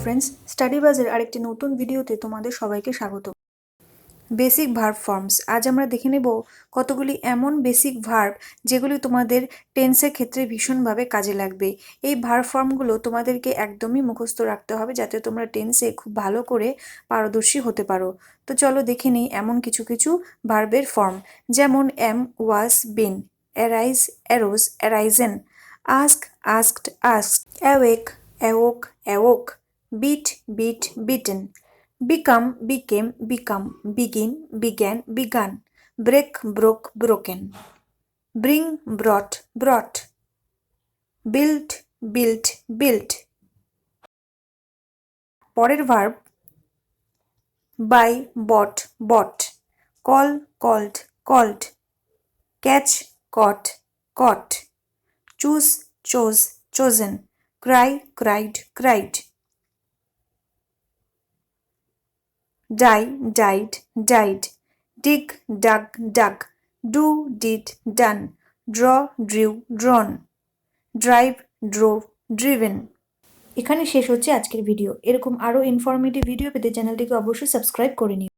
Friends, study বাজের আরেকটি নতুন ভিডিওতে তোমাদের সবাইকে স্বাগত। Basic verb forms. আজ আমরা দেখে নেব কতগুলি এমন বেসিক ভার্ব যেগুলি তোমাদের টেন্সের ক্ষেত্রে ভীষণভাবে কাজে লাগবে। এই ভার্ব ফর্মগুলো তোমাদেরকে একদমই মুখস্থ রাখতে হবে যাতে তোমরা টেন্সে খুব ভালো করে পারদর্শী হতে পারো। তো চলো দেখে নিই এমন কিছু কিছু ভার্বের ফর্ম, যেমন am, was, been, arise, arose, arisen, ask, asked, asked, awake, awoke, awoke, beat, beat, beaten, become, became, become, begin, began, begun, break, broke, broken, bring, brought, brought, built, built, built. পরের verb buy, bought, bought, call, called, called, catch, caught, caught, choose, chose, chosen, cry, cried, cried, die, died, died, dig, dug, dug, do, did, done, draw, drew, drawn, drive, drove, driven. এখানে শেষ হচ্ছে আজকের video. এরকম আরও informative video পেতে চ্যানেলটিকে অবশ্যই subscribe করে নিও।